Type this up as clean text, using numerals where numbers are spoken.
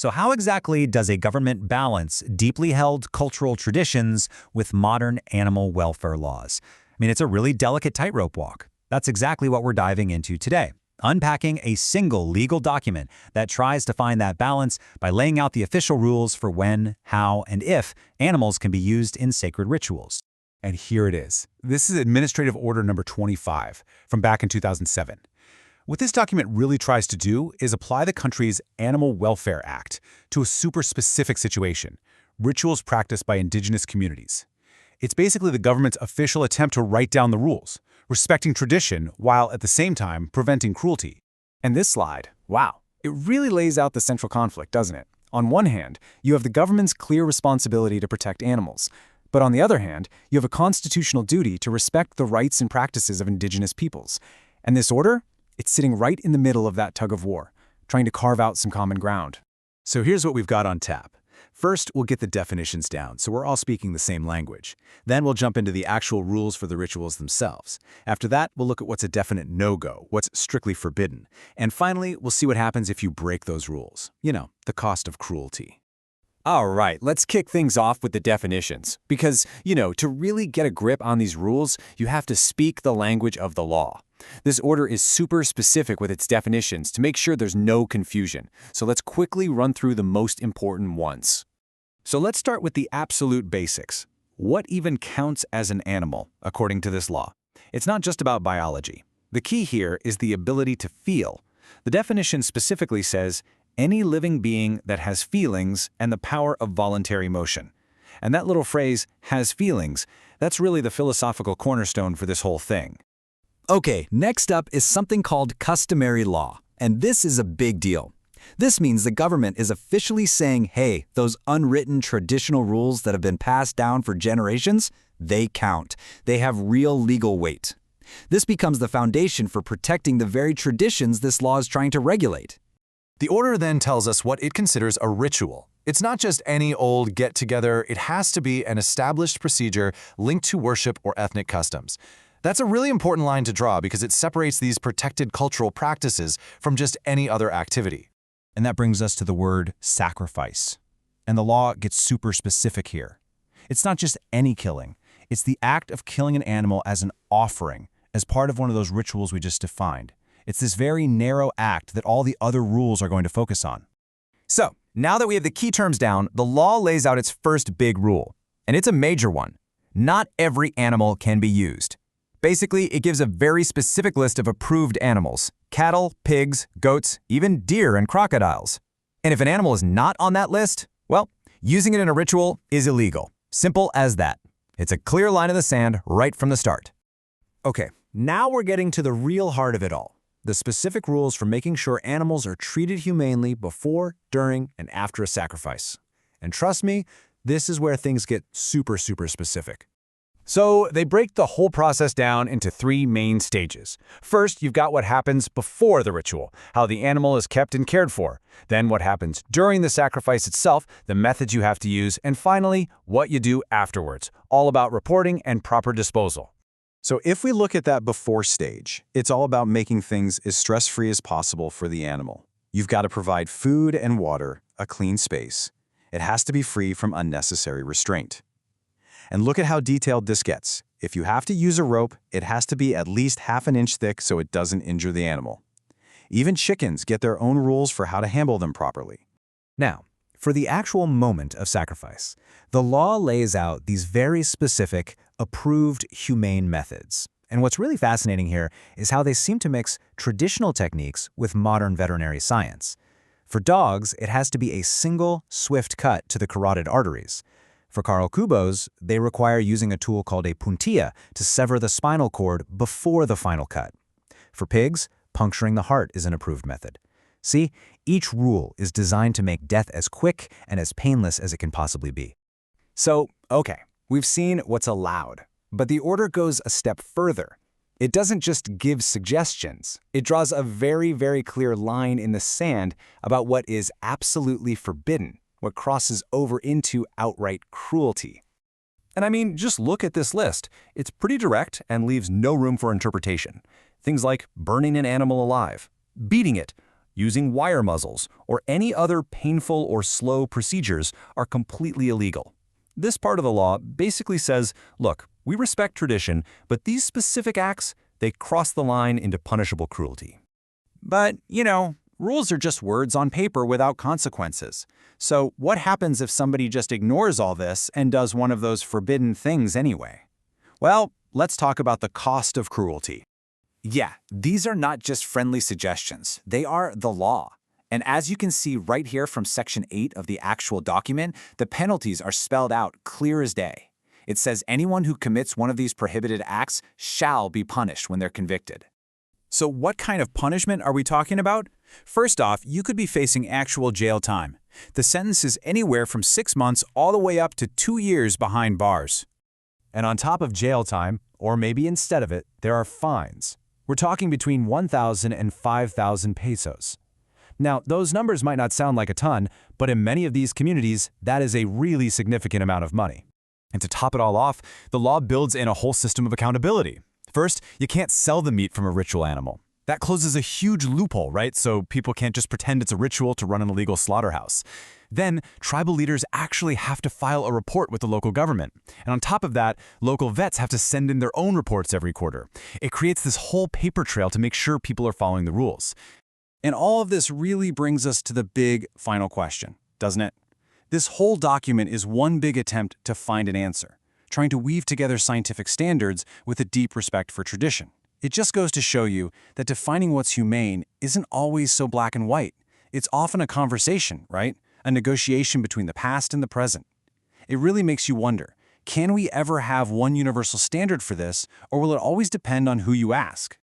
So how exactly does a government balance deeply held cultural traditions with modern animal welfare laws? I mean, it's a really delicate tightrope walk. That's exactly what we're diving into today, unpacking a single legal document that tries to find that balance by laying out the official rules for when, how, and if animals can be used in sacred rituals. And here it is. This is Administrative Order number 25 from back in 2007. What this document really tries to do is apply the country's Animal Welfare Act to a super specific situation, rituals practiced by indigenous communities. It's basically the government's official attempt to write down the rules, respecting tradition while at the same time preventing cruelty. And this slide, wow, it really lays out the central conflict, doesn't it? On one hand, you have the government's clear responsibility to protect animals. But on the other hand, you have a constitutional duty to respect the rights and practices of indigenous peoples. And this order? It's sitting right in the middle of that tug of war, trying to carve out some common ground. So here's what we've got on tap. First, we'll get the definitions down, so we're all speaking the same language. Then we'll jump into the actual rules for the rituals themselves. After that, we'll look at what's a definite no-go, what's strictly forbidden. And finally, we'll see what happens if you break those rules. You know, the cost of cruelty. All right, let's kick things off with the definitions. Because, to really get a grip on these rules, you have to speak the language of the law. This order is super specific with its definitions to make sure there's no confusion. So let's quickly run through the most important ones. So let's start with the absolute basics. What even counts as an animal, according to this law? It's not just about biology. The key here is the ability to feel. The definition specifically says, any living being that has feelings and the power of voluntary motion. And that little phrase, has feelings, that's really the philosophical cornerstone for this whole thing. Okay, next up is something called customary law, and this is a big deal. This means the government is officially saying, hey, those unwritten traditional rules that have been passed down for generations, they count. They have real legal weight. This becomes the foundation for protecting the very traditions this law is trying to regulate. The order then tells us what it considers a ritual. It's not just any old get-together, it has to be an established procedure linked to worship or ethnic customs. That's a really important line to draw because it separates these protected cultural practices from just any other activity. And that brings us to the word sacrifice. And the law gets super specific here. It's not just any killing. It's the act of killing an animal as an offering, as part of one of those rituals we just defined. It's this very narrow act that all the other rules are going to focus on. So, now that we have the key terms down, the law lays out its first big rule. And it's a major one. Not every animal can be used. Basically, it gives a very specific list of approved animals: cattle, pigs, goats, even deer and crocodiles. And if an animal is not on that list, well, using it in a ritual is illegal. Simple as that. It's a clear line in the sand right from the start. Okay, now we're getting to the real heart of it all. The specific rules for making sure animals are treated humanely before, during, and after a sacrifice. And trust me, this is where things get super specific. So they break the whole process down into three main stages. First, you've got what happens before the ritual, how the animal is kept and cared for. Then what happens during the sacrifice itself, the methods you have to use, and finally, what you do afterwards, all about reporting and proper disposal. So if we look at that before stage, it's all about making things as stress-free as possible for the animal. You've got to provide food and water, a clean space. It has to be free from unnecessary restraint. And look at how detailed this gets. If you have to use a rope, it has to be at least ½ an inch thick so it doesn't injure the animal. Even chickens get their own rules for how to handle them properly. Now, for the actual moment of sacrifice, the law lays out these very specific, approved humane methods. And what's really fascinating here is how they seem to mix traditional techniques with modern veterinary science. For dogs, it has to be a single, swift cut to the carotid arteries. For Carl Kubos, they require using a tool called a puntilla to sever the spinal cord before the final cut. For pigs, puncturing the heart is an approved method. See, each rule is designed to make death as quick and as painless as it can possibly be. So, okay, we've seen what's allowed, but the order goes a step further. It doesn't just give suggestions. It draws a very clear line in the sand about what is absolutely forbidden, what crosses over into outright cruelty. And I mean, just look at this list. It's pretty direct and leaves no room for interpretation. Things like burning an animal alive, beating it, using wire muzzles, or any other painful or slow procedures are completely illegal. This part of the law basically says, look, we respect tradition, but these specific acts, they cross the line into punishable cruelty. But, rules are just words on paper without consequences. So what happens if somebody just ignores all this and does one of those forbidden things anyway? Well, let's talk about the cost of cruelty. Yeah, these are not just friendly suggestions. They are the law. And as you can see right here from Section 8 of the actual document, the penalties are spelled out clear as day. It says anyone who commits one of these prohibited acts shall be punished when they're convicted. So what kind of punishment are we talking about? First off, you could be facing actual jail time. The sentence is anywhere from 6 months all the way up to 2 years behind bars. And on top of jail time, or maybe instead of it, there are fines. We're talking between 1,000 and 5,000 pesos. Now, those numbers might not sound like a ton, but in many of these communities, that is a really significant amount of money. And to top it all off, the law builds in a whole system of accountability. First, you can't sell the meat from a ritual animal. That closes a huge loophole, right? So people can't just pretend it's a ritual to run an illegal slaughterhouse. Then, tribal leaders actually have to file a report with the local government. And on top of that, local vets have to send in their own reports every quarter. It creates this whole paper trail to make sure people are following the rules. And all of this really brings us to the big final question, doesn't it? This whole document is one big attempt to find an answer, trying to weave together scientific standards with a deep respect for tradition. It just goes to show you that defining what's humane isn't always so black and white. It's often a conversation, right? A negotiation between the past and the present. It really makes you wonder, can we ever have one universal standard for this, or will it always depend on who you ask?